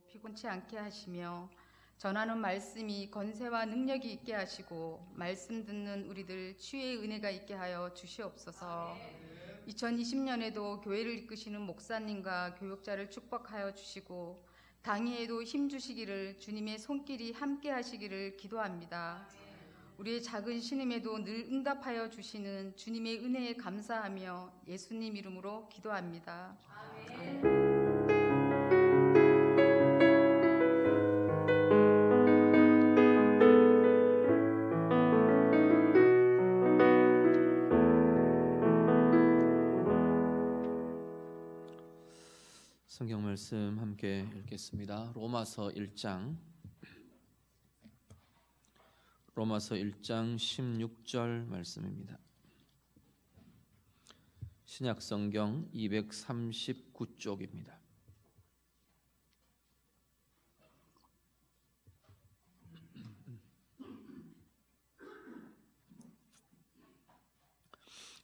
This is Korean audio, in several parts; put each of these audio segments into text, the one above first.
피곤치 않게 하시며 전하는 말씀이 건세와 능력이 있게 하시고 말씀 듣는 우리들 주의 은혜가 있게 하여 주시옵소서. 2020년에도 교회를 이끄시는 목사님과 교육자를 축복하여 주시고 당의에도 힘 주시기를 주님의 손길이 함께 하시기를 기도합니다. 우리의 작은 신음에도 늘 응답하여 주시는 주님의 은혜에 감사하며 예수님 이름으로 기도합니다. 아멘. 성경 말씀 함께 읽겠습니다. 로마서 1장 16절 말씀입니다. 신약 성경 239쪽입니다.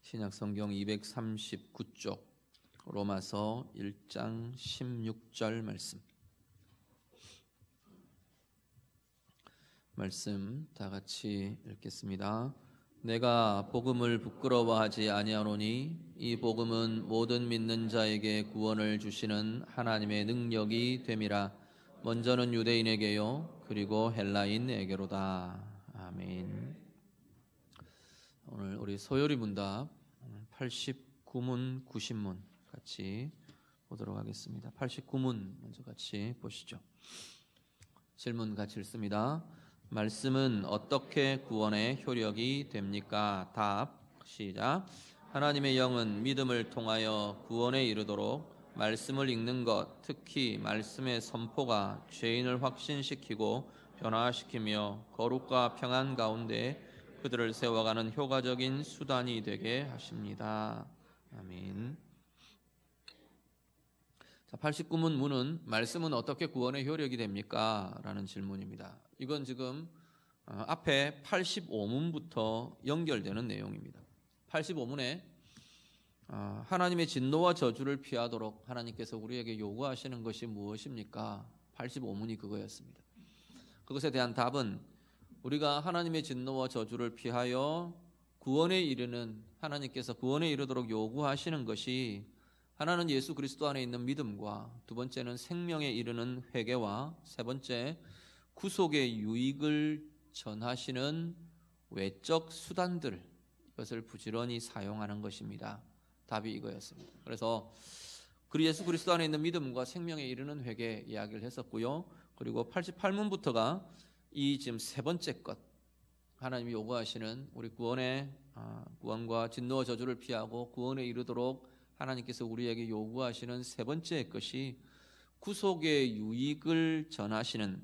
신약 성경 239쪽 로마서 1장 16절 말씀 다 같이 읽겠습니다. 내가 복음을 부끄러워하지 아니하노니 이 복음은 모든 믿는 자에게 구원을 주시는 하나님의 능력이 됨이라. 먼저는 유대인에게요 그리고 헬라인에게로다. 아멘. 오늘 우리 소요리 문답 89문 90문 같이 보도록 하겠습니다. 89문 먼저 같이 보시죠. 질문 같이 읽습니다. 말씀은 어떻게 구원의 효력이 됩니까? 답 시작. 하나님의 영은 믿음을 통하여 구원에 이르도록 말씀을 읽는 것, 특히 말씀의 선포가 죄인을 확신시키고 변화시키며 거룩과 평안 가운데 그들을 세워가는 효과적인 수단이 되게 하십니다. 아멘. 89문 문은 말씀은 어떻게 구원의 효력이 됩니까? 라는 질문입니다. 이건 지금 앞에 85문부터 연결되는 내용입니다. 85문에 하나님의 진노와 저주를 피하도록 하나님께서 우리에게 요구하시는 것이 무엇입니까? 85문이 그거였습니다. 그것에 대한 답은 우리가 하나님의 진노와 저주를 피하여 구원에 이르는, 하나님께서 구원에 이르도록 요구하시는 것이 하나는 예수 그리스도 안에 있는 믿음과, 두 번째는 생명에 이르는 회개와, 세 번째 구속의 유익을 전하시는 외적 수단들, 이것을 부지런히 사용하는 것입니다. 답이 이거였습니다. 그래서 예수 그리스도 안에 있는 믿음과 생명에 이르는 회개 이야기를 했었고요. 그리고 88문부터가 이 지금 세 번째 것, 하나님이 요구하시는 우리 구원과 진노와 저주를 피하고 구원에 이르도록 하나님께서 우리에게 요구하시는 세 번째 것이 구속의 유익을 전하시는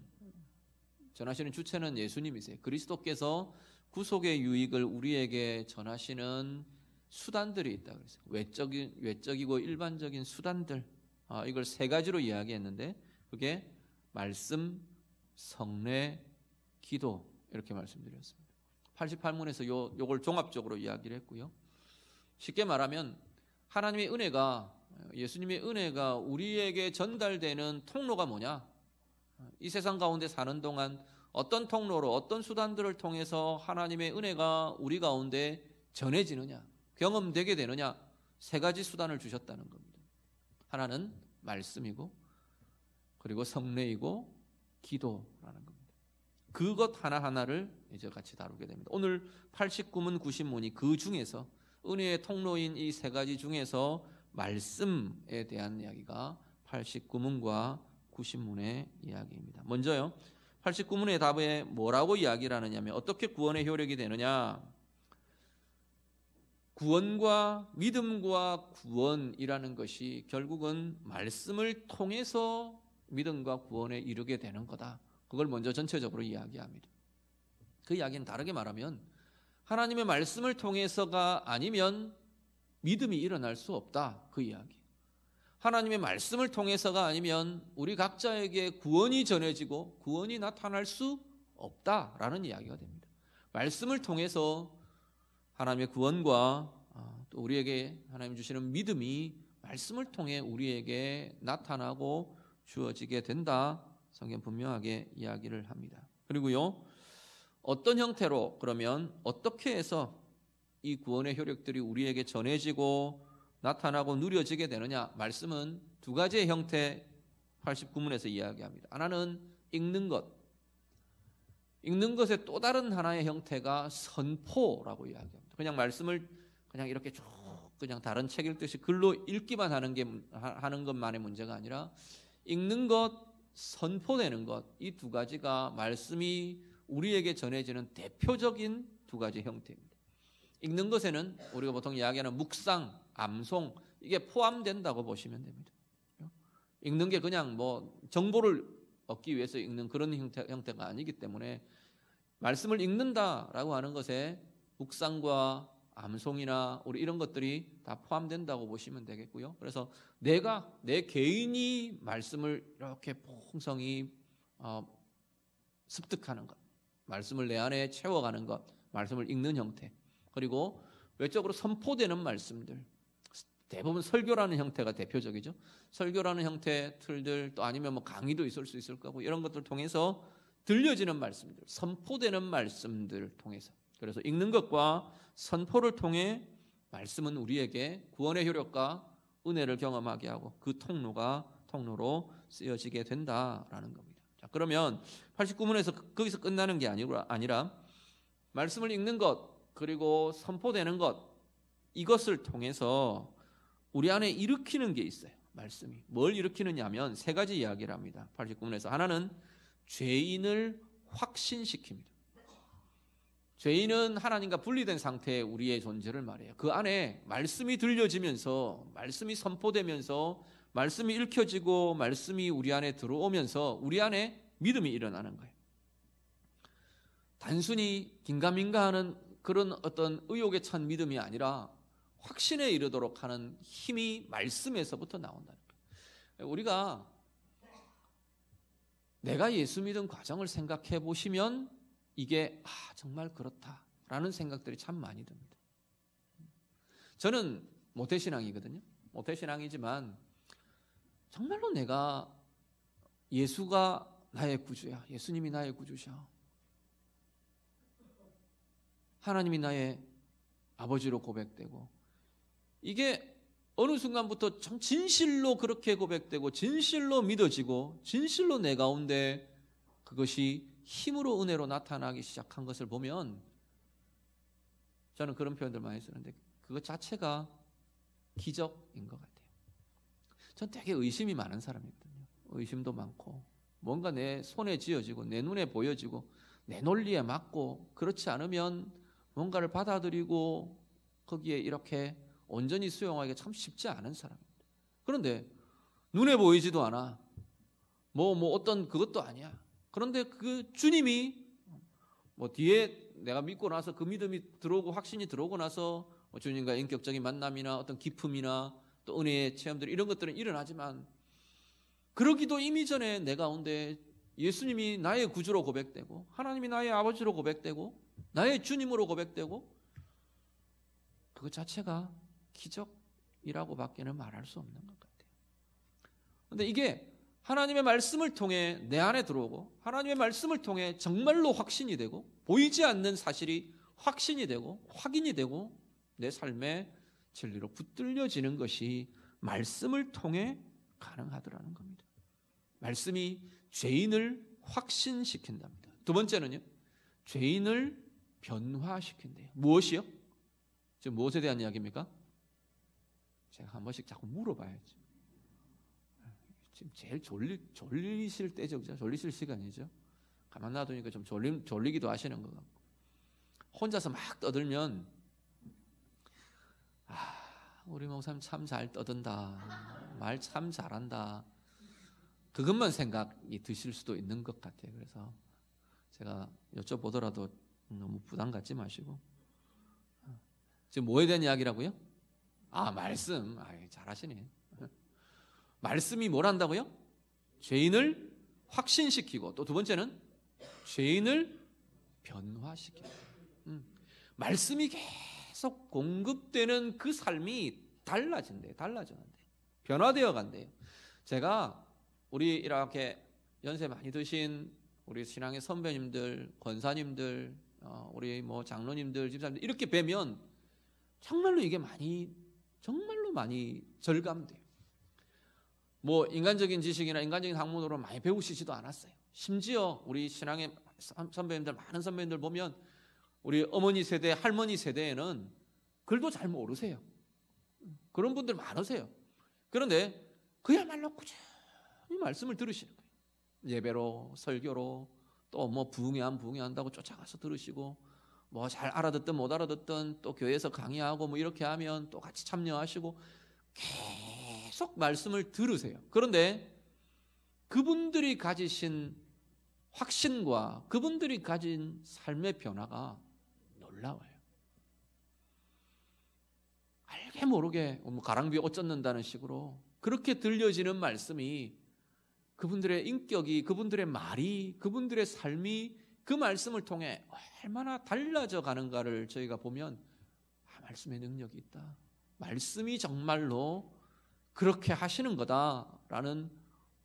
주체는 예수님이세요. 그리스도께서 구속의 유익을 우리에게 전하시는 수단들이 있다 그랬어요. 외적이고 일반적인 수단들, 이걸 세 가지로 이야기했는데 그게 말씀, 성례, 기도, 이렇게 말씀드렸습니다. 88문에서 요걸 종합적으로 이야기를 했고요. 쉽게 말하면 하나님의 은혜가, 예수님의 은혜가 우리에게 전달되는 통로가 뭐냐? 이 세상 가운데 사는 동안 어떤 통로로, 어떤 수단들을 통해서 하나님의 은혜가 우리 가운데 전해지느냐, 경험되게 되느냐, 세 가지 수단을 주셨다는 겁니다. 하나는 말씀이고, 그리고 성례이고, 기도라는 겁니다. 그것 하나하나를 이제 같이 다루게 됩니다. 오늘 89문 90문이 그 중에서 은혜의 통로인 이 세 가지 중에서 말씀에 대한 이야기가 89문과 90문의 이야기입니다. 먼저요, 89문의 답에 뭐라고 이야기를 하느냐면 어떻게 구원의 효력이 되느냐? 구원과 믿음과 구원이라는 것이 결국은 말씀을 통해서 믿음과 구원에 이르게 되는 거다. 그걸 먼저 전체적으로 이야기합니다. 그 이야기는 다르게 말하면 하나님의 말씀을 통해서가 아니면 믿음이 일어날 수 없다, 그 이야기. 하나님의 말씀을 통해서가 아니면 우리 각자에게 구원이 전해지고 구원이 나타날 수 없다라는 이야기가 됩니다. 말씀을 통해서 하나님의 구원과 또 우리에게 하나님 주시는 믿음이 말씀을 통해 우리에게 나타나고 주어지게 된다, 성경 분명하게 이야기를 합니다. 그리고요, 어떤 형태로 그러면 어떻게 해서 이 구원의 효력들이 우리에게 전해지고 나타나고 누려지게 되느냐? 말씀은 두 가지의 형태 89문에서 이야기합니다. 하나는 읽는 것. 읽는 것의 또 다른 하나의 형태가 선포라고 이야기합니다. 그냥 말씀을 그냥 이렇게 쭉 그냥 다른 책 읽듯이 글로 읽기만 하는 것만의 문제가 아니라 읽는 것, 선포되는 것, 이 두 가지가 말씀이 우리에게 전해지는 대표적인 두 가지 형태입니다. 읽는 것에는 우리가 보통 이야기하는 묵상, 암송 이게 포함된다고 보시면 됩니다. 읽는 게 그냥 뭐 정보를 얻기 위해서 읽는 그런 형태가 아니기 때문에 말씀을 읽는다라고 하는 것에 묵상과 암송이나 우리 이런 것들이 다 포함된다고 보시면 되겠고요. 그래서 내 개인이 말씀을 이렇게 풍성히 습득하는 것, 말씀을 내 안에 채워가는 것, 말씀을 읽는 형태, 그리고 외적으로 선포되는 말씀들, 대부분 설교라는 형태가 대표적이죠. 설교라는 형태 틀들, 또 아니면 뭐 강의도 있을 수 있을 거고 이런 것들 통해서 들려지는 말씀들, 선포되는 말씀들을 통해서, 그래서 읽는 것과 선포를 통해 말씀은 우리에게 구원의 효력과 은혜를 경험하게 하고 그 통로로 쓰여지게 된다라는 겁니다. 자, 그러면 89문에서 거기서 끝나는 게 아니라 말씀을 읽는 것 그리고 선포되는 것, 이것을 통해서 우리 안에 일으키는 게 있어요. 말씀이 뭘 일으키느냐면 세 가지 이야기를 합니다. 89문에서 하나는 죄인을 확신시킵니다. 죄인은 하나님과 분리된 상태의 우리의 존재를 말해요. 그 안에 말씀이 들려지면서, 말씀이 선포되면서, 말씀이 읽혀지고 말씀이 우리 안에 들어오면서 우리 안에 믿음이 일어나는 거예요. 단순히 긴가민가하는 그런 어떤 의욕에 찬 믿음이 아니라 확신에 이르도록 하는 힘이 말씀에서부터 나온다는 거예요. 우리가 내가 예수 믿은 과정을 생각해 보시면 이게 정말 그렇다라는 생각들이 참 많이 듭니다. 저는 모태신앙이거든요. 모태신앙이지만 정말로 내가 예수가 나의 구주야, 예수님이 나의 구주셔, 하나님이 나의 아버지로 고백되고, 이게 어느 순간부터 참 진실로 그렇게 고백되고 진실로 믿어지고 진실로 내 가운데 그것이 힘으로 은혜로 나타나기 시작한 것을 보면, 저는 그런 표현들 많이 쓰는데 그것 자체가 기적인 것 같아요. 전 되게 의심이 많은 사람이거든요. 의심도 많고 뭔가 내 손에 쥐어지고 내 눈에 보여지고 내 논리에 맞고, 그렇지 않으면 뭔가를 받아들이고 거기에 이렇게 온전히 수용하기가 참 쉽지 않은 사람입니다. 그런데 눈에 보이지도 않아. 뭐 어떤 그것도 아니야. 그런데 그 주님이 뒤에 내가 믿고 나서 그 믿음이 들어오고 확신이 들어오고 나서 주님과 인격적인 만남이나 어떤 기품이나 또 은혜의 체험들, 이런 것들은 일어나지만, 그러기도 이미 전에 내 가운데 예수님이 나의 구주로 고백되고 하나님이 나의 아버지로 고백되고 나의 주님으로 고백되고, 그것 자체가 기적이라고 밖에는 말할 수 없는 것 같아요. 그런데 이게 하나님의 말씀을 통해 내 안에 들어오고 하나님의 말씀을 통해 정말로 확신이 되고 보이지 않는 사실이 확신이 되고 확인이 되고 내 삶의 진리로 붙들려지는 것이 말씀을 통해 가능하더라는 겁니다. 말씀이 죄인을 확신시킨답니다. 두 번째는요, 죄인을 변화시킨대요. 무엇이요? 지금 무엇에 대한 이야기입니까? 제가 한 번씩 자꾸 물어봐야죠. 지금 제일 졸리실 때죠, 그죠? 졸리실 시간이죠. 가만 놔두니까 좀 졸리기도 하시는 것 같고, 혼자서 막 떠들면 우리 목사님 참 잘 떠든다, 말 참 잘한다, 그것만 생각이 드실 수도 있는 것 같아요. 그래서 제가 여쭤보더라도 너무 부담 갖지 마시고, 지금 뭐에 대한 이야기라고요? 말씀. 잘하시네. 말씀이 뭘 한다고요? 죄인을 확신시키고, 또 두 번째는 죄인을 변화시키고. 말씀이 계속 공급되는 그 삶이 달라진대요. 변화되어 간대요. 제가 우리 이렇게 연세 많이 드신 우리 신앙의 선배님들, 권사님들, 우리 뭐 장로님들, 집사님들 이렇게 뵈면 정말로 이게 정말로 많이 절감돼요. 뭐 인간적인 지식이나 인간적인 학문으로 많이 배우시지도 않았어요. 심지어 우리 신앙의 선배님들, 많은 선배님들 보면 우리 어머니 세대, 할머니 세대에는 글도 잘 모르세요. 그런 분들 많으세요. 그런데 그야말로 꾸준히 말씀을 들으시는 거예요. 예배로, 설교로, 또 뭐 부흥회한다고 쫓아가서 들으시고, 뭐 잘 알아듣든 못 알아듣든 또 교회에서 강의하고 뭐 이렇게 하면 또 같이 참여하시고 계속 말씀을 들으세요. 그런데 그분들이 가지신 확신과 그분들이 가진 삶의 변화가 놀라워요. 알게 모르게 뭐 가랑비에 옷 젖는다는 식으로 그렇게 들려지는 말씀이 그분들의 인격이, 그분들의 말이, 그분들의 삶이 그 말씀을 통해 얼마나 달라져 가는가를 저희가 보면 말씀의 능력이 있다. 말씀이 정말로 그렇게 하시는 거다라는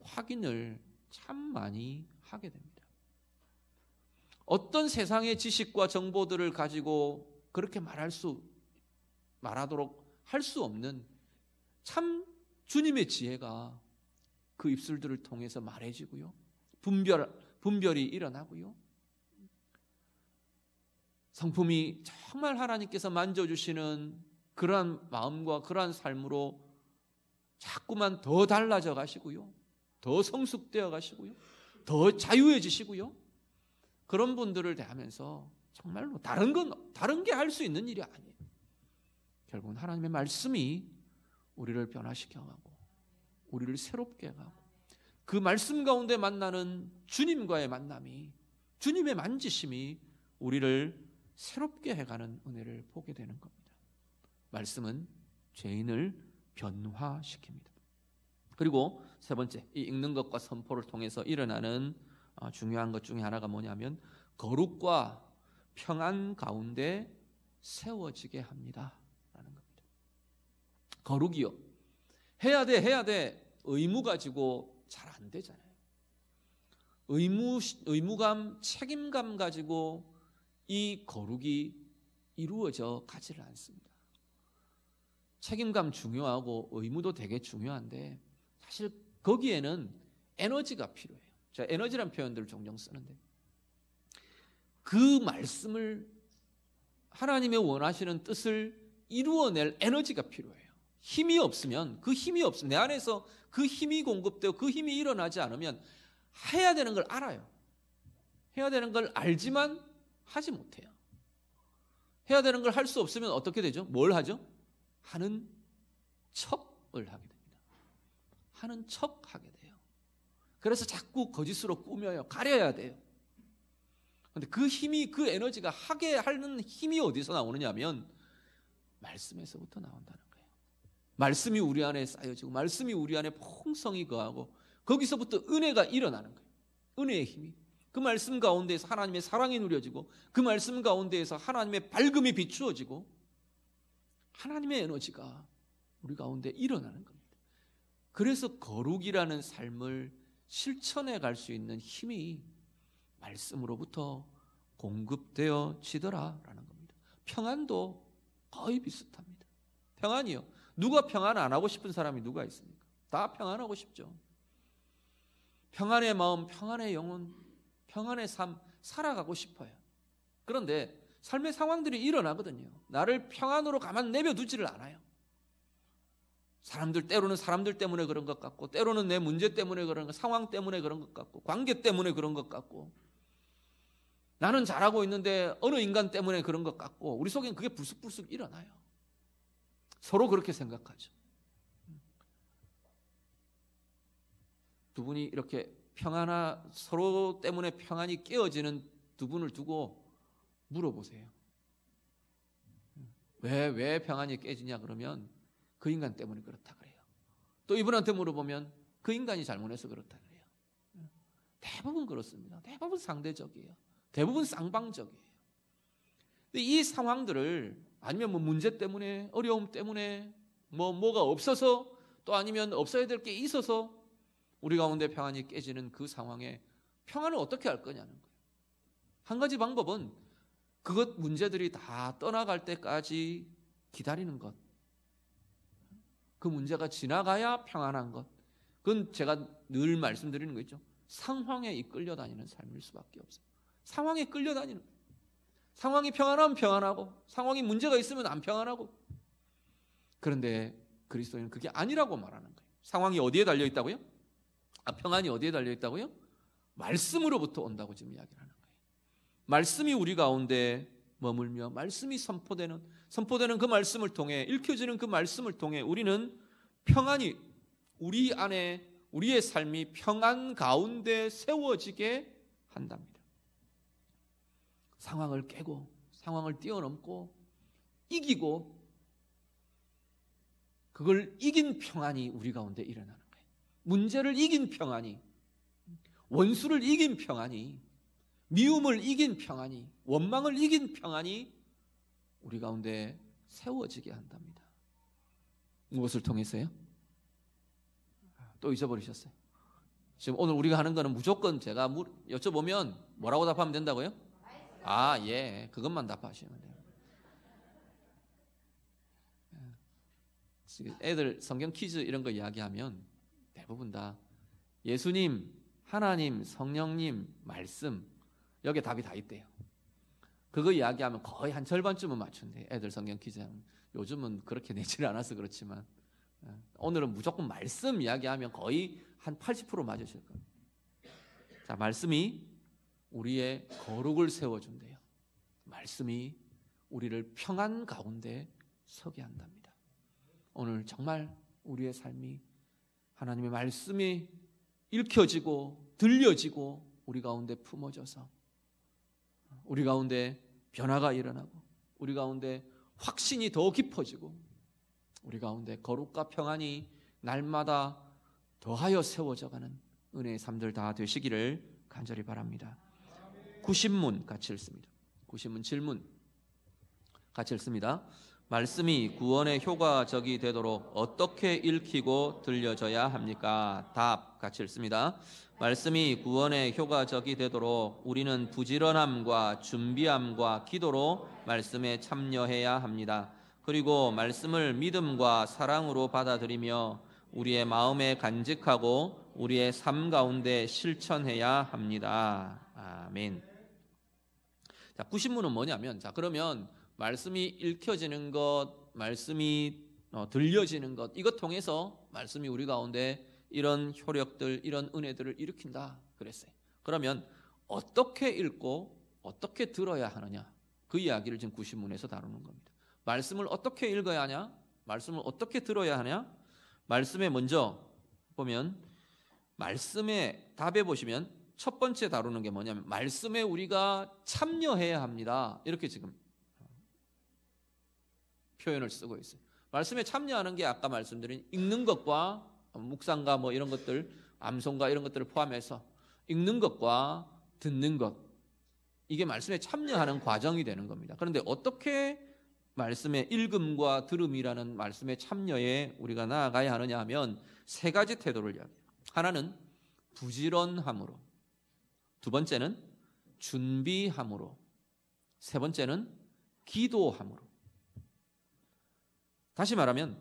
확인을 참 많이 하게 됩니다. 어떤 세상의 지식과 정보들을 가지고 그렇게 말하도록 할 수 없는 참 주님의 지혜가 그 입술들을 통해서 말해지고요. 분별이 일어나고요. 성품이 정말 하나님께서 만져주시는 그러한 마음과 그러한 삶으로 자꾸만 더 달라져 가시고요. 더 성숙되어 가시고요. 더 자유해지시고요. 그런 분들을 대하면서 정말로 다른 게 할 수 있는 일이 아니에요. 결국은 하나님의 말씀이 우리를 변화시켜가고 우리를 새롭게 하고 그 말씀 가운데 만나는 주님과의 만남이, 주님의 만지심이 우리를 새롭게 해가는 은혜를 보게 되는 겁니다. 말씀은 죄인을 변화시킵니다. 그리고 세 번째, 이 읽는 것과 선포를 통해서 일어나는 중요한 것 중에 하나가 뭐냐면 거룩과 평안 가운데 세워지게 합니다 라는 겁니다. 거룩이요, 해야 돼 의무 가지고 잘 안 되잖아요. 의무감, 책임감 가지고 이 거룩이 이루어져 가지를 않습니다. 책임감 중요하고 의무도 되게 중요한데 사실 거기에는 에너지가 필요해요. 제가 에너지란 표현들을 종종 쓰는데 그 말씀을, 하나님의 원하시는 뜻을 이루어낼 에너지가 필요해요. 힘이 없으면 내 안에서 그 힘이 공급되고 그 힘이 일어나지 않으면 해야 되는 걸 알아요. 해야 되는 걸 알지만 하지 못해요. 해야 되는 걸 할 수 없으면 어떻게 되죠? 뭘 하죠? 하는 척을 하게 됩니다. 하는 척 하게 돼요. 그래서 자꾸 거짓으로 꾸며요. 가려야 돼요. 그런데 그 힘이, 그 에너지가 하게 하는 힘이 어디서 나오느냐면 말씀에서부터 나온다는 거예요. 말씀이 우리 안에 쌓여지고 말씀이 우리 안에 풍성히 거하고 거기서부터 은혜가 일어나는 거예요. 은혜의 힘이. 그 말씀 가운데에서 하나님의 사랑이 누려지고 그 말씀 가운데에서 하나님의 밝음이 비추어지고 하나님의 에너지가 우리 가운데 일어나는 겁니다. 그래서 거룩이라는 삶을 실천해 갈 수 있는 힘이 말씀으로부터 공급되어지더라라는 겁니다. 평안도 거의 비슷합니다. 평안이요. 누가 평안 안 하고 싶은 사람이 누가 있습니까? 다 평안하고 싶죠. 평안의 마음, 평안의 영혼, 평안의 삶 살아가고 싶어요. 그런데 삶의 상황들이 일어나거든요. 나를 평안으로 가만 내버려두지를 않아요. 때로는 사람들 때문에 그런 것 같고, 때로는 내 문제 때문에 그런 것, 상황 때문에 그런 것 같고, 관계 때문에 그런 것 같고, 나는 잘하고 있는데 어느 인간 때문에 그런 것 같고, 우리 속엔 그게 불쑥불쑥 일어나요. 서로 그렇게 생각하죠. 두 분이 이렇게 서로 때문에 평안이 깨어지는 두 분을 두고 물어보세요. 왜 평안이 깨지냐 그러면 그 인간 때문에 그렇다 그래요. 또 이분한테 물어보면 그 인간이 잘못해서 그렇다 그래요. 대부분 그렇습니다. 대부분 상대적이에요. 대부분 쌍방적이에요. 근데 이 상황들을 아니면 뭐 문제 때문에, 어려움 때문에, 뭐가 없어서, 또 아니면 없어야 될 게 있어서 우리 가운데 평안이 깨지는 그 상황에 평안을 어떻게 할 거냐는 거예요. 한 가지 방법은 그것 문제들이 다 떠나갈 때까지 기다리는 것. 그 문제가 지나가야 평안한 것. 그건 제가 늘 말씀드리는 거 있죠. 상황에 이끌려 다니는 삶일 수밖에 없어요. 상황에 끌려다니는 거예요. 상황이 평안하면 평안하고 상황이 문제가 있으면 안 평안하고. 그런데 그리스도인은 그게 아니라고 말하는 거예요. 상황이 어디에 달려 있다고요? 평안이 어디에 달려 있다고요? 말씀으로부터 온다고 지금 이야기를 하는 거예요. 말씀이 우리 가운데 머물며 말씀이 선포되는 그 말씀을 통해 읽혀지는 그 말씀을 통해 우리는 평안이 우리 안에 우리의 삶이 평안 가운데 세워지게 한답니다. 상황을 깨고 상황을 뛰어넘고 이기고 그걸 이긴 평안이 우리 가운데 일어나는 거예요. 문제를 이긴 평안이, 원수를 이긴 평안이, 미움을 이긴 평안이, 원망을 이긴 평안이 우리 가운데 세워지게 한답니다. 무엇을 통해서요? 또 잊어버리셨어요. 지금 오늘 우리가 하는 거는 무조건 제가 여쭤보면 뭐라고 답하면 된다고요? 예, 그것만 답하시면 돼요. 애들 성경 퀴즈 이런 거 이야기하면 대부분 다 예수님, 하나님, 성령님, 말씀 여기에 답이 다 있대요. 그거 이야기하면 거의 한 절반쯤은 맞춘대. 애들 성경 퀴즈 하면. 요즘은 그렇게 내지를 않아서 그렇지만 오늘은 무조건 말씀 이야기하면 거의 한 80% 맞으실 거예요. 자, 말씀이 우리의 거룩을 세워준대요. 말씀이 우리를 평안 가운데 서게 한답니다. 오늘 정말 우리의 삶이 하나님의 말씀이 읽혀지고 들려지고 우리 가운데 품어져서 우리 가운데 변화가 일어나고 우리 가운데 확신이 더 깊어지고 우리 가운데 거룩과 평안이 날마다 더하여 세워져가는 은혜의 삶들 다 되시기를 간절히 바랍니다. 구신문 같이 읽습니다. 구신문 질문 같이 읽습니다. 말씀이 구원의 효과적이 되도록 어떻게 읽히고 들려져야 합니까? 답 같이 읽습니다. 말씀이 구원의 효과적이 되도록 우리는 부지런함과 준비함과 기도로 말씀에 참여해야 합니다. 그리고 말씀을 믿음과 사랑으로 받아들이며 우리의 마음에 간직하고 우리의 삶 가운데 실천해야 합니다. 아멘. 자, 구신문은 뭐냐면, 그러면 말씀이 읽혀지는 것, 말씀이 들려지는 것, 이것 통해서 말씀이 우리 가운데 이런 효력들, 이런 은혜들을 일으킨다 그랬어요. 그러면 어떻게 읽고 어떻게 들어야 하느냐, 그 이야기를 지금 구신문에서 다루는 겁니다. 말씀을 어떻게 읽어야 하냐, 말씀을 어떻게 들어야 하냐. 말씀에 먼저 보면 말씀의 답에 보시면 첫 번째 다루는 게 뭐냐면 말씀에 우리가 참여해야 합니다. 이렇게 지금 표현을 쓰고 있어요. 말씀에 참여하는 게 아까 말씀드린 읽는 것과 묵상과 뭐 이런 것들, 암송과 이런 것들을 포함해서 읽는 것과 듣는 것, 이게 말씀에 참여하는 과정이 되는 겁니다. 그런데 어떻게 말씀의 읽음과 들음이라는 말씀의 참여에 우리가 나아가야 하느냐 하면 세 가지 태도를 이야기해요. 하나는 부지런함으로, 두 번째는 준비함으로, 세 번째는 기도함으로. 다시 말하면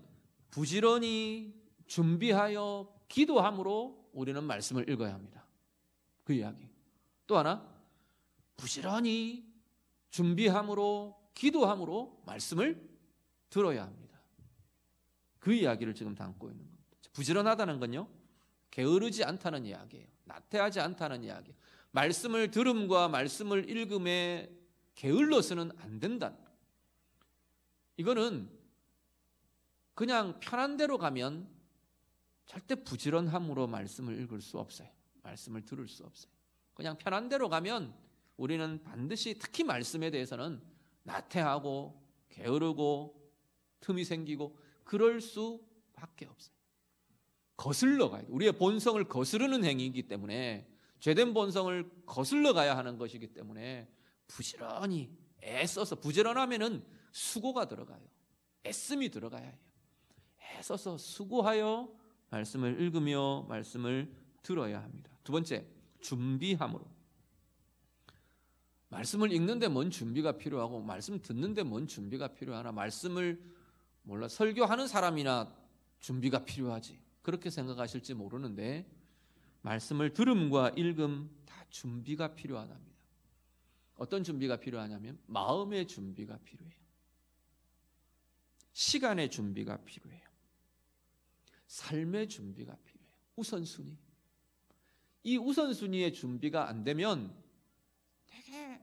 부지런히 준비하여 기도함으로 우리는 말씀을 읽어야 합니다. 그 이야기. 또 하나, 부지런히 준비함으로 기도함으로 말씀을 들어야 합니다. 그 이야기를 지금 담고 있는 겁니다. 부지런하다는 건요, 게으르지 않다는 이야기예요. 나태하지 않다는 이야기예요. 말씀을 들음과 말씀을 읽음에 게을러서는 안 된다. 이거는 그냥 편한 대로 가면 절대 부지런함으로 말씀을 읽을 수 없어요. 말씀을 들을 수 없어요. 그냥 편한 대로 가면 우리는 반드시 특히 말씀에 대해서는 나태하고 게으르고 틈이 생기고 그럴 수밖에 없어요. 거슬러 가야 돼요. 우리의 본성을 거스르는 행위이기 때문에, 죄된 본성을 거슬러 가야 하는 것이기 때문에 부지런히 애써서, 부지런하면은 수고가 들어가요. 애씀이 들어가야 해요. 애써서 수고하여 말씀을 읽으며 말씀을 들어야 합니다. 두 번째, 준비함으로. 말씀을 읽는데 뭔 준비가 필요하고 말씀 듣는데 뭔 준비가 필요하나. 말씀을 설교하는 사람이나 준비가 필요하지, 그렇게 생각하실지 모르는데 말씀을 들음과 읽음 다 준비가 필요하답니다. 어떤 준비가 필요하냐면 마음의 준비가 필요해요. 시간의 준비가 필요해요. 삶의 준비가 필요해요. 우선순위. 이 우선순위의 준비가 안 되면 되게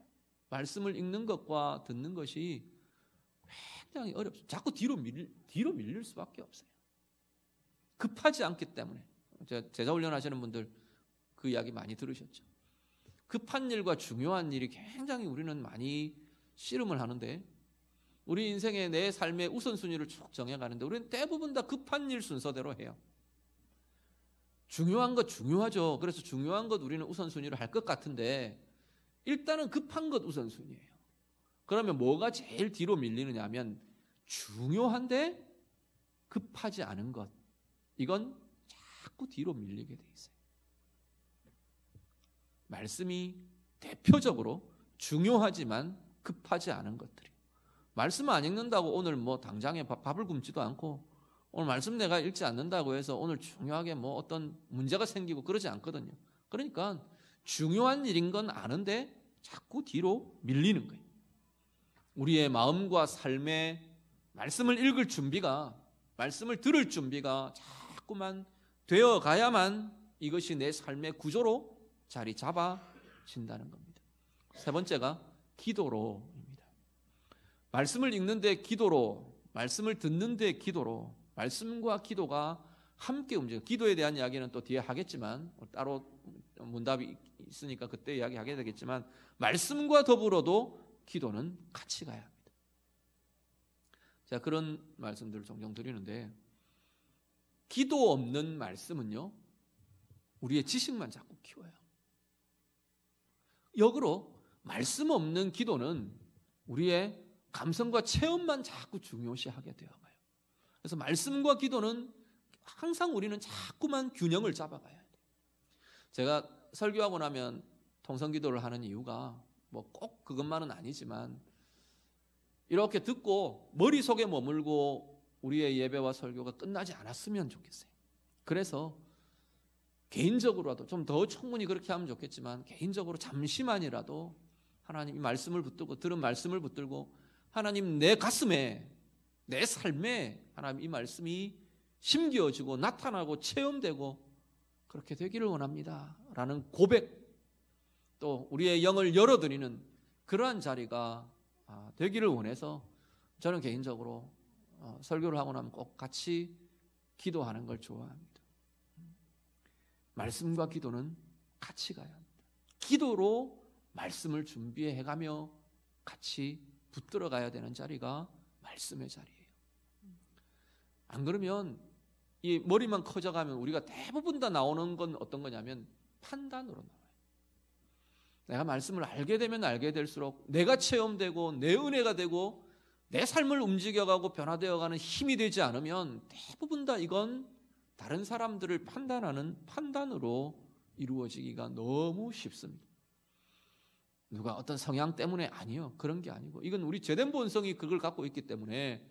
말씀을 읽는 것과 듣는 것이 굉장히 어렵습니다. 자꾸 뒤로 밀릴 수밖에 없어요. 급하지 않기 때문에. 제자 훈련하시는 분들 그 이야기 많이 들으셨죠. 급한 일과 중요한 일이 굉장히 우리는 많이 씨름을 하는데, 우리 인생의 내 삶의 우선순위를 쭉 정해가는데 우리는 대부분 다 급한 일 순서대로 해요. 중요한 것 중요하죠. 그래서 중요한 것 우리는 우선순위로 할 것 같은데 일단은 급한 것 우선순위예요. 그러면 뭐가 제일 뒤로 밀리느냐 하면 중요한데 급하지 않은 것, 이건 자꾸 뒤로 밀리게 돼 있어요. 말씀이 대표적으로 중요하지만 급하지 않은 것들이에요. 말씀 안 읽는다고 오늘 당장에 밥을 굶지도 않고, 오늘 말씀 내가 읽지 않는다고 해서 오늘 중요하게 어떤 문제가 생기고 그러지 않거든요. 그러니까 중요한 일인 건 아는데 자꾸 뒤로 밀리는 거예요. 우리의 마음과 삶에 말씀을 읽을 준비가, 말씀을 들을 준비가 자꾸만 되어 가야만 이것이 내 삶의 구조로 자리 잡아진다는 겁니다. 세 번째가 기도로입니다. 말씀을 읽는데 기도로, 말씀을 듣는데 기도로, 말씀과 기도가 함께 움직여요. 기도에 대한 이야기는 또 뒤에 하겠지만, 따로 문답이 있으니까 그때 이야기하게 되겠지만, 말씀과 더불어도 기도는 같이 가야 합니다. 제가 그런 말씀들을 종종 드리는데, 기도 없는 말씀은요, 우리의 지식만 자꾸 키워요. 역으로 말씀 없는 기도는 우리의 감성과 체험만 자꾸 중요시하게 되어가요. 그래서 말씀과 기도는 항상 우리는 자꾸만 균형을 잡아가야 돼요. 제가 설교하고 나면 통성기도를 하는 이유가 꼭 그것만은 아니지만, 이렇게 듣고 머릿속에 머물고 우리의 예배와 설교가 끝나지 않았으면 좋겠어요. 그래서 개인적으로라도 좀 더 충분히 그렇게 하면 좋겠지만, 개인적으로 잠시만이라도 하나님 이 말씀을 붙들고, 들은 말씀을 붙들고, 하나님 내 가슴에, 내 삶에 하나님 이 말씀이 심겨지고 나타나고 체험되고 그렇게 되기를 원합니다 라는 고백, 또 우리의 영을 열어드리는 그러한 자리가 되기를 원해서 저는 개인적으로 설교를 하고 나면 꼭 같이 기도하는 걸 좋아합니다. 말씀과 기도는 같이 가야 합니다. 기도로 말씀을 준비해가며 같이 붙들어 가야 되는 자리가 말씀의 자리예요. 안 그러면 이 머리만 커져가면 우리가 대부분 다 나오는 건 어떤 거냐면 판단으로 나와요. 내가 말씀을 알게 되면 알게 될수록 내가 체험되고 내 은혜가 되고 내 삶을 움직여가고 변화되어가는 힘이 되지 않으면 대부분 다 이건 다른 사람들을 판단하는 판단으로 이루어지기가 너무 쉽습니다. 누가 어떤 성향 때문에 아니요, 그런 게 아니고 이건 우리 죄된 본성이 그걸 갖고 있기 때문에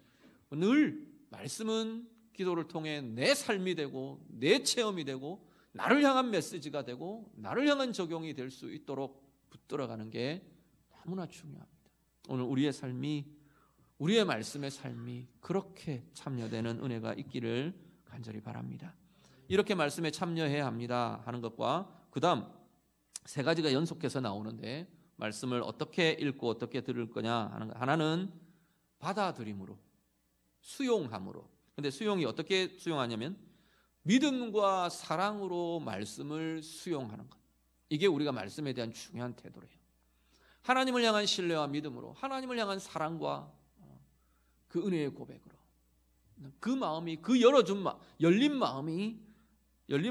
늘 말씀은 기도를 통해 내 삶이 되고 내 체험이 되고 나를 향한 메시지가 되고 나를 향한 적용이 될 수 있도록 붙들어가는 게 너무나 중요합니다. 오늘 우리의 삶이, 우리의 말씀의 삶이 그렇게 참여되는 은혜가 있기를 간절히 바랍니다. 이렇게 말씀에 참여해야 합니다 하는 것과 그 다음 세 가지가 연속해서 나오는데, 말씀을 어떻게 읽고 어떻게 들을 거냐 하는 거. 하나는 받아들임으로, 수용함으로. 근데 수용이 어떻게 수용하냐면 믿음과 사랑으로 말씀을 수용하는 것. 이게 우리가 말씀에 대한 중요한 태도래요. 하나님을 향한 신뢰와 믿음으로, 하나님을 향한 사랑과 그 은혜의 고백으로, 그 마음이, 그 열린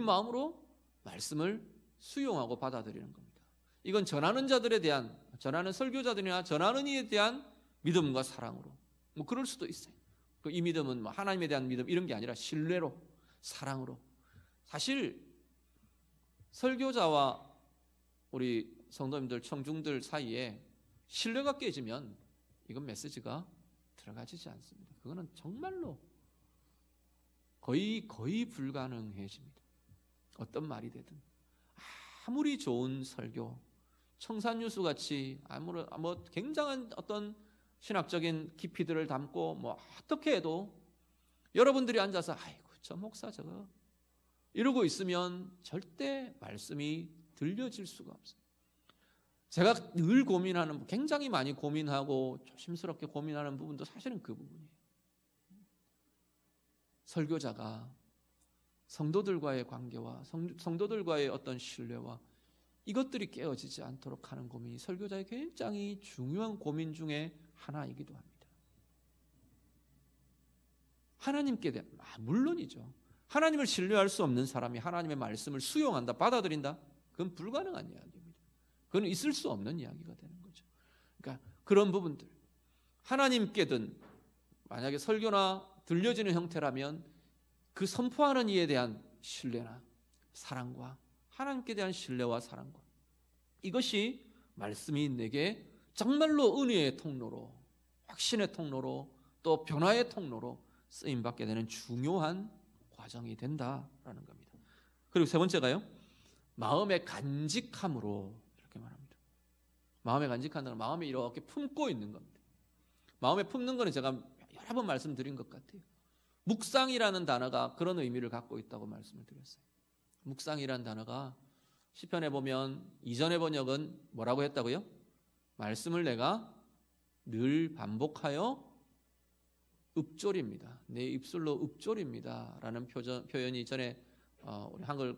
마음으로 말씀을 수용하고 받아들이는 겁니다. 이건 전하는 자들에 대한, 전하는 설교자들이나 전하는 이에 대한 믿음과 사랑으로, 그럴 수도 있어요. 이 믿음은 하나님에 대한 믿음 이런 게 아니라 신뢰로, 사랑으로. 사실 설교자와 우리 성도님들, 청중들 사이에 신뢰가 깨지면 이건 메시지가 들어가지지 않습니다. 그거는 정말로 거의 불가능해집니다. 어떤 말이 되든 아무리 좋은 설교, 청산유수 같이 뭐 굉장한 어떤 신학적인 깊이들을 담고 뭐 어떻게 해도 여러분들이 앉아서 아이고 저 목사 저거 이러고 있으면 절대 말씀이 들려질 수가 없어요. 제가 늘 고민하는, 굉장히 많이 고민하고 조심스럽게 고민하는 부분도 사실은 그 부분이에요. 설교자가 성도들과의 관계와 성도들과의 어떤 신뢰와 이것들이 깨어지지 않도록 하는 고민이 설교자의 굉장히 중요한 고민 중에 하나이기도 합니다. 하나님께 대한, 물론이죠. 하나님을 신뢰할 수 없는 사람이 하나님의 말씀을 수용한다, 받아들인다? 그건 불가능한 이야기입니다. 그건 있을 수 없는 이야기가 되는 거죠. 그러니까 그런 부분들, 하나님께든 만약에 설교나 들려지는 형태라면 그 선포하는 이에 대한 신뢰나 사랑과 하나님께 대한 신뢰와 사랑과 이것이 말씀이 내게 정말로 은혜의 통로로, 확신의 통로로, 또 변화의 통로로 쓰임받게 되는 중요한 과정이 된다라는 겁니다. 그리고 세 번째가요, 마음의 간직함으로 이렇게 말합니다. 마음의 간직한다는 건 마음에 이렇게 품고 있는 겁니다. 마음에 품는 거는 제가 여러 번 말씀드린 것 같아요. 묵상이라는 단어가 그런 의미를 갖고 있다고 말씀을 드렸어요. 묵상이라는 단어가 시편에 보면 이전의 번역은 뭐라고 했다고요? 말씀을 내가 늘 반복하여 읊조립니다. 내 입술로 읊조립니다 라는 표현이 전에 우리 한글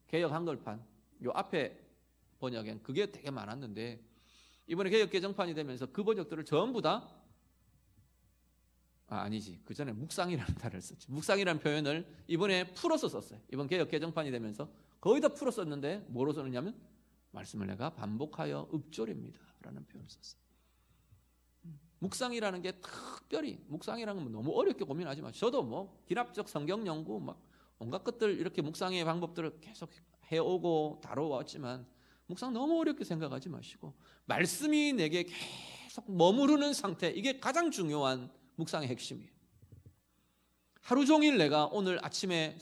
개역 한글판 요 앞에 번역엔 그게 되게 많았는데 이번에 개역 개정판이 되면서 그 번역들을 전부 다 아니지, 그 전에 묵상이라는 단어를 썼지. 묵상이라는 표현을 이번에 풀어서 썼어요. 이번 개역 개정판이 되면서 거의 다 풀어 썼는데 뭐로 썼느냐면 말씀을 내가 반복하여 읊조립니다 라는 표현을 썼어요. 묵상이라는 게 특별히, 묵상이라는 건 너무 어렵게 고민하지 마시고, 저도 뭐 기납적 성경 연구 막 온갖 것들 이렇게 묵상의 방법들을 계속 해오고 다뤄왔지만 묵상 너무 어렵게 생각하지 마시고 말씀이 내게 계속 머무르는 상태, 이게 가장 중요한 묵상의 핵심이에요. 하루 종일 내가 오늘 아침에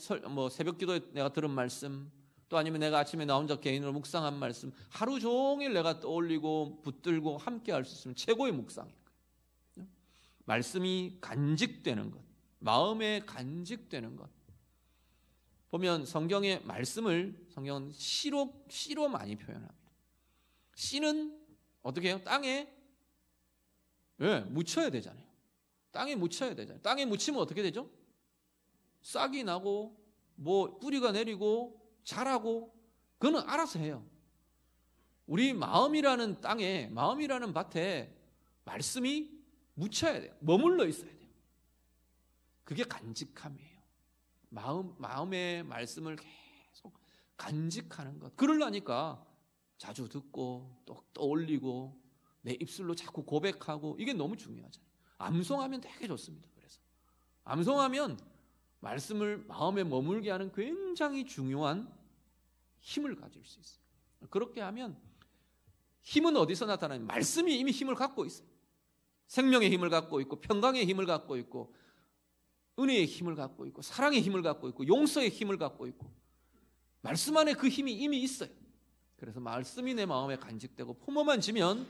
새벽 기도에 내가 들은 말씀, 또 아니면 내가 아침에 나 혼자 개인으로 묵상한 말씀, 하루 종일 내가 떠올리고 붙들고 함께 할 수 있으면 최고의 묵상이에요. 말씀이 간직되는 것, 마음에 간직되는 것. 보면 성경의 말씀을 성경은 씨로 많이 표현합니다. 씨는 어떻게 해요? 땅에 묻혀야 되잖아요. 땅에 묻혀야 되잖아요. 땅에 묻히면 어떻게 되죠? 싹이 나고 뭐 뿌리가 내리고 자라고, 그거는 알아서 해요. 우리 마음이라는 땅에, 마음이라는 밭에 말씀이 묻혀야 돼요. 머물러 있어야 돼요. 그게 간직함이에요. 마음의 말씀을 계속 간직하는 것. 그러려니까 자주 듣고 또 떠올리고 내 입술로 자꾸 고백하고, 이게 너무 중요하잖아요. 암송하면 되게 좋습니다. 그래서 암송하면 말씀을 마음에 머물게 하는 굉장히 중요한 힘을 가질 수 있어요. 그렇게 하면 힘은 어디서 나타나냐면 말씀이 이미 힘을 갖고 있어요. 생명의 힘을 갖고 있고 평강의 힘을 갖고 있고 은혜의 힘을 갖고 있고 사랑의 힘을 갖고 있고 용서의 힘을 갖고 있고 말씀 안에 그 힘이 이미 있어요. 그래서 말씀이 내 마음에 간직되고 품어만 지면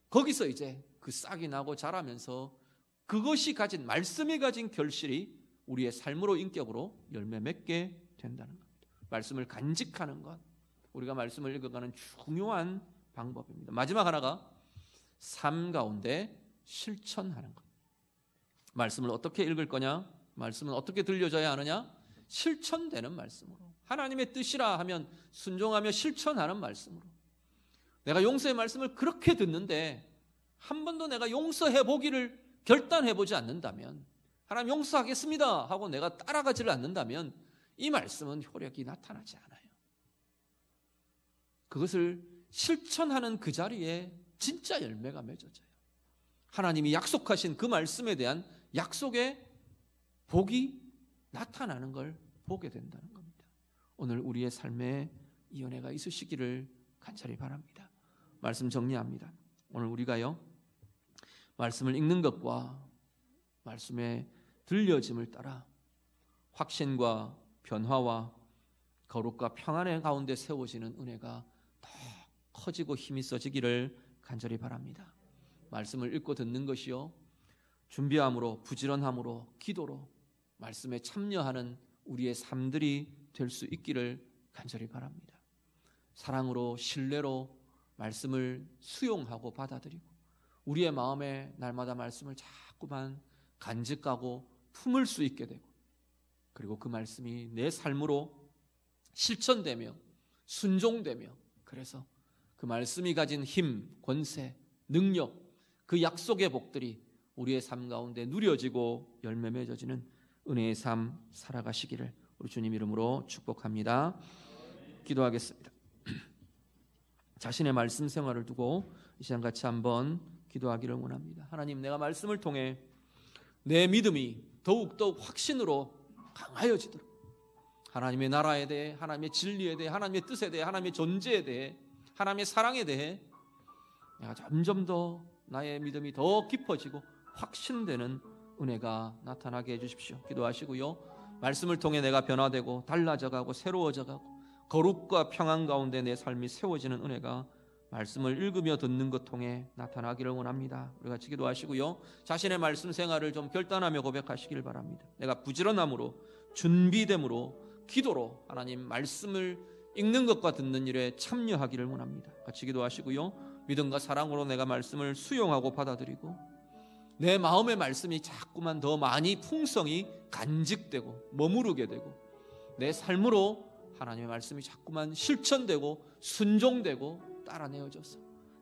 거기서 이제 그 싹이 나고 자라면서 그것이 가진, 말씀이 가진 결실이 우리의 삶으로, 인격으로 열매 맺게 된다는 겁니다. 말씀을 간직하는 것, 우리가 말씀을 읽어가는 중요한 방법입니다. 마지막 하나가 삶 가운데 실천하는 것. 말씀을 어떻게 읽을 거냐? 말씀은 어떻게 들려줘야 하느냐? 실천되는 말씀으로. 하나님의 뜻이라 하면 순종하며 실천하는 말씀으로. 내가 용서의 말씀을 그렇게 듣는데 한 번도 내가 용서해 보기를 결단해 보지 않는다면, 하나님 용서하겠습니다 하고 내가 따라가지를 않는다면 이 말씀은 효력이 나타나지 않아요. 그것을 실천하는 그 자리에 진짜 열매가 맺어져요. 하나님이 약속하신 그 말씀에 대한 약속의 복이 나타나는 걸 보게 된다는 겁니다. 오늘 우리의 삶에 이 은혜가 있으시기를 간절히 바랍니다. 말씀 정리합니다. 오늘 우리가요, 말씀을 읽는 것과 말씀의 들려짐을 따라 확신과 변화와 거룩과 평안의 가운데 세워지는 은혜가 더 커지고 힘이 있어지기를 간절히 바랍니다. 말씀을 읽고 듣는 것이요, 준비함으로, 부지런함으로, 기도로 말씀에 참여하는 우리의 삶들이 될 수 있기를 간절히 바랍니다. 사랑으로, 신뢰로 말씀을 수용하고 받아들이고 우리의 마음에 날마다 말씀을 자꾸만 간직하고 품을 수 있게 되고, 그리고 그 말씀이 내 삶으로 실천되며 순종되며, 그래서 그 말씀이 가진 힘, 권세, 능력, 그 약속의 복들이 우리의 삶 가운데 누려지고 열매 맺어지는 은혜의 삶 살아가시기를 우리 주님 이름으로 축복합니다. 기도하겠습니다. 자신의 말씀 생활을 두고 이 시간 같이 한번 기도하기를 원합니다. 하나님, 내가 말씀을 통해 내 믿음이 더욱더욱 확신으로 강하여지도록, 하나님의 나라에 대해, 하나님의 진리에 대해, 하나님의 뜻에 대해, 하나님의 존재에 대해, 하나님의 사랑에 대해 내가 점점 더 나의 믿음이 더 깊어지고 확신되는 은혜가 나타나게 해주십시오. 기도하시고요, 말씀을 통해 내가 변화되고 달라져가고 새로워져가고 거룩과 평안 가운데 내 삶이 세워지는 은혜가 말씀을 읽으며 듣는 것 통해 나타나기를 원합니다. 우리 같이 기도하시고요, 자신의 말씀 생활을 좀 결단하며 고백하시길 바랍니다. 내가 부지런함으로, 준비됨으로, 기도로 하나님 말씀을 읽는 것과 듣는 일에 참여하기를 원합니다. 같이 기도하시고요, 믿음과 사랑으로 내가 말씀을 수용하고 받아들이고 내 마음의 말씀이 자꾸만 더 많이 풍성히 간직되고 머무르게 되고 내 삶으로 하나님의 말씀이 자꾸만 실천되고 순종되고 따라내어져서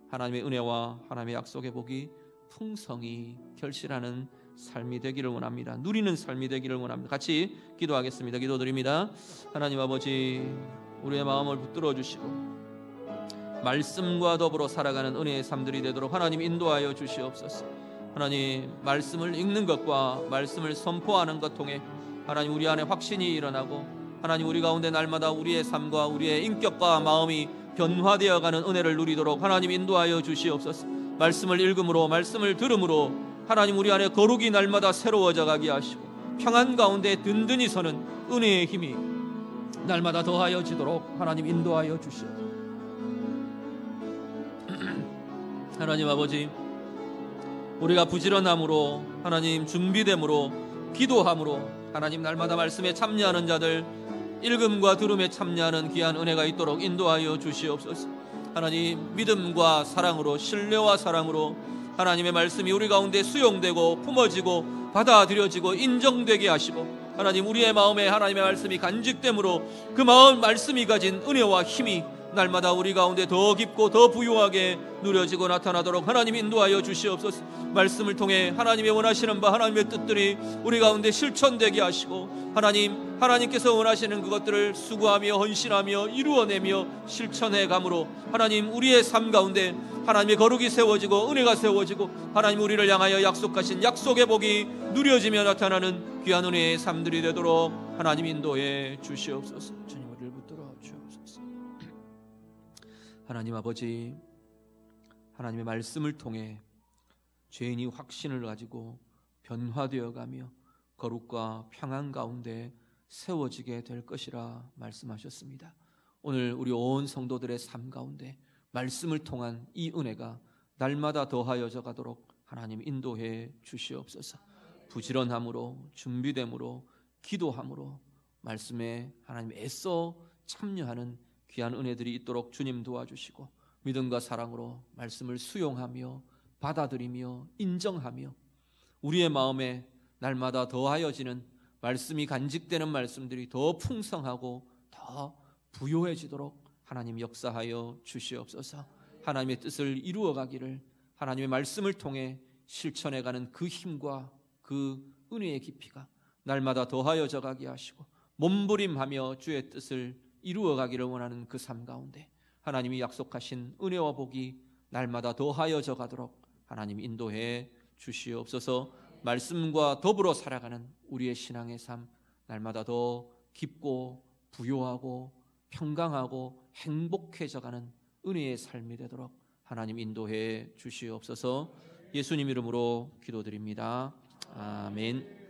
하나님의 은혜와 하나님의 약속의 복이 풍성히 결실하는 삶이 되기를 원합니다. 누리는 삶이 되기를 원합니다. 같이 기도하겠습니다. 기도드립니다. 하나님 아버지, 우리의 마음을 붙들어 주시고 말씀과 더불어 살아가는 은혜의 삶들이 되도록 하나님 인도하여 주시옵소서. 하나님, 말씀을 읽는 것과 말씀을 선포하는 것 통해 하나님 우리 안에 확신이 일어나고 하나님 우리 가운데 날마다 우리의 삶과 우리의 인격과 마음이 변화되어가는 은혜를 누리도록 하나님 인도하여 주시옵소서. 말씀을 읽음으로, 말씀을 들음으로 하나님 우리 안에 거룩이 날마다 새로워져 가게 하시고 평안 가운데 든든히 서는 은혜의 힘이 날마다 더하여지도록 하나님 인도하여 주시옵소서. 하나님 아버지, 우리가 부지런함으로, 하나님 준비됨으로, 기도함으로 하나님 날마다 말씀에 참여하는 자들, 읽음과 들음에 참여하는 귀한 은혜가 있도록 인도하여 주시옵소서. 하나님, 믿음과 사랑으로, 신뢰와 사랑으로 하나님의 말씀이 우리 가운데 수용되고 품어지고 받아들여지고 인정되게 하시고 하나님 우리의 마음에 하나님의 말씀이 간직됨으로 그 마음 말씀이 가진 은혜와 힘이 날마다 우리 가운데 더 깊고 더 부유하게 누려지고 나타나도록 하나님 인도하여 주시옵소서. 말씀을 통해 하나님의 원하시는 바, 하나님의 뜻들이 우리 가운데 실천되게 하시고 하나님께서 원하시는 그것들을 수고하며 헌신하며 이루어내며 실천해감으로 하나님 우리의 삶 가운데 하나님의 거룩이 세워지고 은혜가 세워지고 하나님 우리를 향하여 약속하신 약속의 복이 누려지며 나타나는 귀한 은혜의 삶들이 되도록 하나님 인도해 주시옵소서. 주님, 우리를 붙들어 주옵소서. 하나님 아버지, 하나님의 말씀을 통해 죄인이 확신을 가지고 변화되어가며 거룩과 평안 가운데 세워지게 될 것이라 말씀하셨습니다. 오늘 우리 온 성도들의 삶 가운데 말씀을 통한 이 은혜가 날마다 더하여져 가도록 하나님 인도해 주시옵소서. 부지런함으로, 준비됨으로, 기도함으로 말씀에 하나님 애써 참여하는 귀한 은혜들이 있도록 주님 도와주시고 믿음과 사랑으로 말씀을 수용하며 받아들이며 인정하며 우리의 마음에 날마다 더하여지는 말씀이 간직되는 말씀들이 더 풍성하고 더 부요해지도록 하나님 역사하여 주시옵소서. 하나님의 뜻을 이루어가기를 하나님의 말씀을 통해 실천해가는 그 힘과 그 은혜의 깊이가 날마다 더하여져 가게 하시고 몸부림하며 주의 뜻을 이루어가기를 원하는 그 삶 가운데 하나님이 약속하신 은혜와 복이 날마다 더하여져 가도록 하나님 인도해 주시옵소서. 말씀과 더불어 살아가는 우리의 신앙의 삶 날마다 더 깊고 부요하고 평강하고 행복해져가는 은혜의 삶이 되도록 하나님 인도해 주시옵소서. 예수님 이름으로 기도드립니다. 아멘.